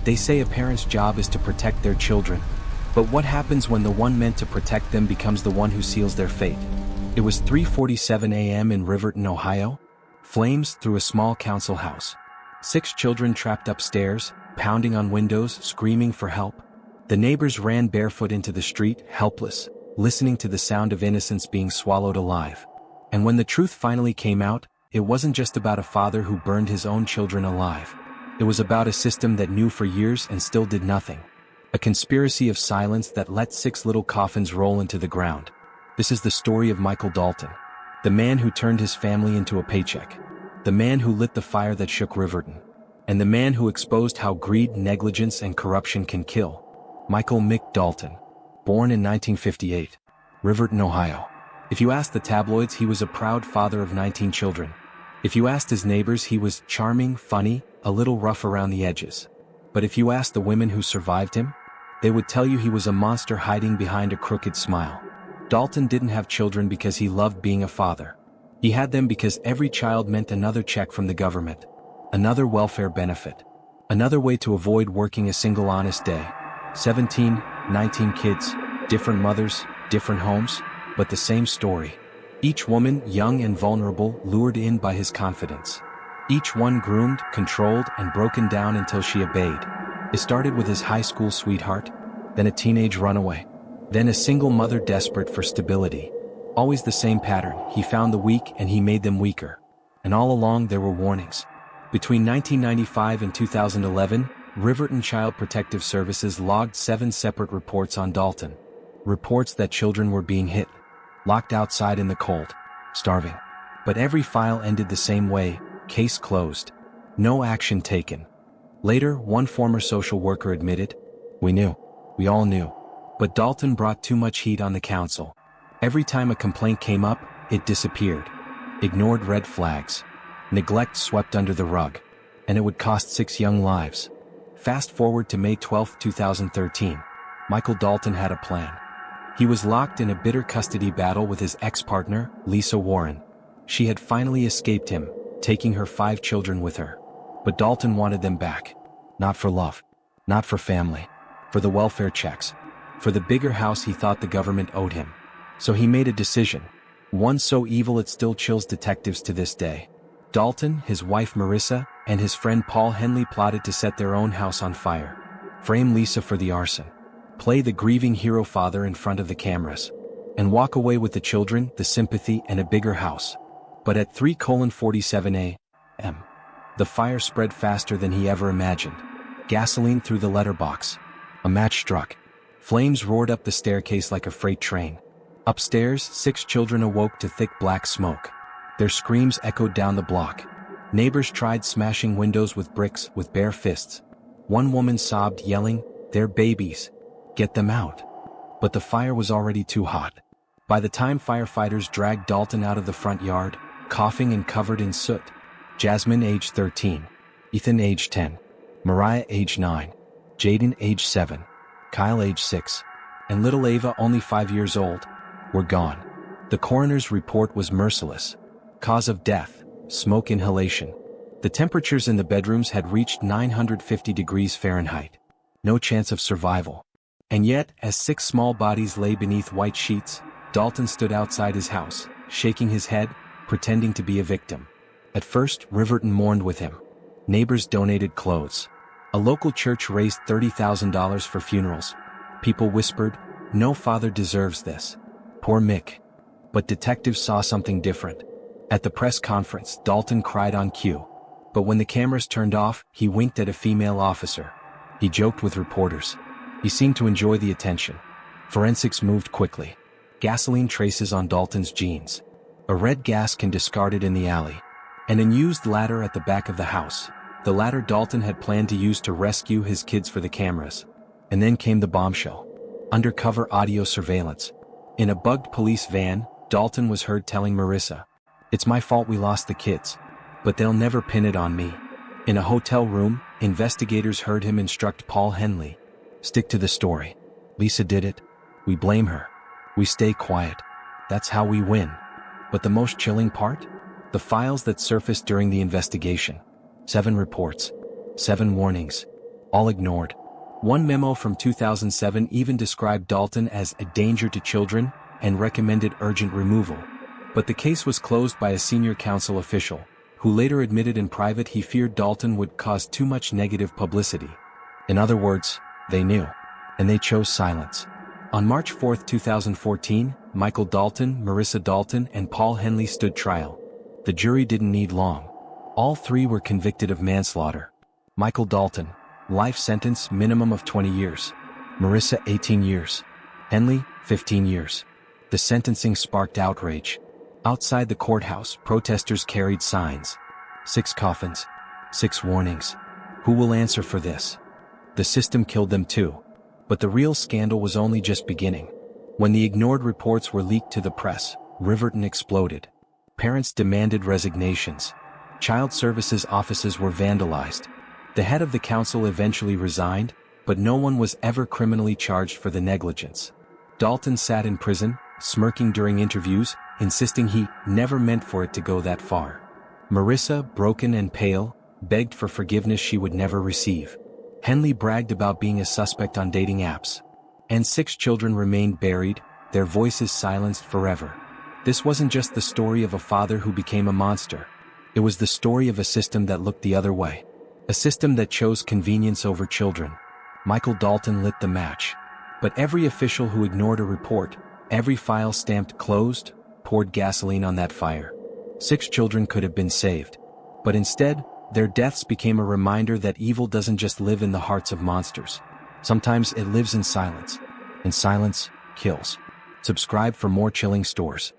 They say a parent's job is to protect their children. But what happens when the one meant to protect them becomes the one who seals their fate? It was 3:47 a.m. in Riverton, Ohio. Flames through a small council house. 6 children trapped upstairs, pounding on windows, screaming for help. The neighbors ran barefoot into the street, helpless, listening to the sound of innocence being swallowed alive. And when the truth finally came out, it wasn't just about a father who burned his own children alive. It was about a system that knew for years and still did nothing. A conspiracy of silence that let 6 little coffins roll into the ground. This is the story of Michael Dalton, the man who turned his family into a paycheck, the man who lit the fire that shook Riverton, and the man who exposed how greed, negligence, and corruption can kill. Michael Mick Dalton, born in 1958, Riverton, Ohio. If you asked the tabloids, he was a proud father of 19 children. If you asked his neighbors, he was charming, funny, a little rough around the edges. But if you asked the women who survived him, they would tell you he was a monster hiding behind a crooked smile. Dalton didn't have children because he loved being a father. He had them because every child meant another check from the government, another welfare benefit, another way to avoid working a single honest day. 17, 19 kids, different mothers, different homes, but the same story. Each woman, young and vulnerable, lured in by his confidence. Each one groomed, controlled, and broken down until she obeyed. It started with his high school sweetheart, then a teenage runaway, then a single mother desperate for stability. Always the same pattern. He found the weak and he made them weaker. And all along there were warnings. Between 1995 and 2011, Riverton Child Protective Services logged 7 separate reports on Dalton. Reports that children were being hit, locked outside in the cold, starving. But every file ended the same way: case closed. No action taken. Later, one former social worker admitted, "We knew. We all knew. But Dalton brought too much heat on the council. Every time a complaint came up, it disappeared. Ignored red flags. Neglect swept under the rug. And it would cost 6 young lives." Fast forward to May 12, 2013. Michael Dalton had a plan. He was locked in a bitter custody battle with his ex-partner, Lisa Warren. She had finally escaped him, taking her 5 children with her. But Dalton wanted them back. Not for love. Not for family. For the welfare checks. For the bigger house he thought the government owed him. So he made a decision. One so evil it still chills detectives to this day. Dalton, his wife Marissa, and his friend Paul Henley plotted to set their own house on fire. Frame Lisa for the arson. Play the grieving hero father in front of the cameras. And walk away with the children, the sympathy, and a bigger house. But at 3:47 a.m., the fire spread faster than he ever imagined. Gasoline through the letterbox. A match struck. Flames roared up the staircase like a freight train. Upstairs, 6 children awoke to thick black smoke. Their screams echoed down the block. Neighbors tried smashing windows with bricks with bare fists. One woman sobbed, yelling, "They're babies. Get them out." But the fire was already too hot. By the time firefighters dragged Dalton out of the front yard, coughing and covered in soot, Jasmine, age 13, Ethan, age 10, Mariah, age 9, Jaden, age 7, Kyle, age 6, and little Ava, only 5 years old, were gone. The coroner's report was merciless. Cause of death: smoke inhalation. The temperatures in the bedrooms had reached 950 degrees Fahrenheit. No chance of survival. And yet, as 6 small bodies lay beneath white sheets, Dalton stood outside his house, shaking his head, pretending to be a victim. At first, Riverton mourned with him. Neighbors donated clothes. A local church raised $30,000 for funerals. People whispered, "No father deserves this. Poor Mick." But detectives saw something different. At the press conference, Dalton cried on cue. But when the cameras turned off, he winked at a female officer. He joked with reporters. He seemed to enjoy the attention. Forensics moved quickly. Gasoline traces on Dalton's jeans. A red gas can discarded in the alley. An unused ladder at the back of the house. The ladder Dalton had planned to use to rescue his kids for the cameras. And then came the bombshell. Undercover audio surveillance. In a bugged police van, Dalton was heard telling Marissa, "It's my fault we lost the kids. But they'll never pin it on me." In a hotel room, investigators heard him instruct Paul Henley, "Stick to the story. Lisa did it. We blame her. We stay quiet. That's how we win." But the most chilling part? The files that surfaced during the investigation. 7 reports. 7 warnings. all ignored. One memo from 2007 even described Dalton as a danger to children and recommended urgent removal. But the case was closed by a senior council official, who later admitted in private he feared Dalton would cause too much negative publicity. In other words, they knew, and they chose silence. On March 4, 2014, Michael Dalton, Marissa Dalton, and Paul Henley stood trial. The jury didn't need long. All three were convicted of manslaughter. Michael Dalton, life sentence minimum of 20 years. Marissa 18 years. Henley 15 years. The sentencing sparked outrage. Outside the courthouse, protesters carried signs. 6 coffins. 6 warnings. Who will answer for this? The system killed them too. But the real scandal was only just beginning. When the ignored reports were leaked to the press, Riverton exploded. Parents demanded resignations. Child services offices were vandalized. The head of the council eventually resigned, but no one was ever criminally charged for the negligence. Dalton sat in prison, smirking during interviews, insisting he never meant for it to go that far. Marissa, broken and pale, begged for forgiveness she would never receive. Henley bragged about being a suspect on dating apps. And 6 children remained buried, their voices silenced forever. This wasn't just the story of a father who became a monster. It was the story of a system that looked the other way. A system that chose convenience over children. Michael Dalton lit the match. But every official who ignored a report, every file stamped closed, poured gasoline on that fire. 6 children could have been saved. But instead, their deaths became a reminder that evil doesn't just live in the hearts of monsters. Sometimes it lives in silence. And silence kills. Subscribe for more chilling stories.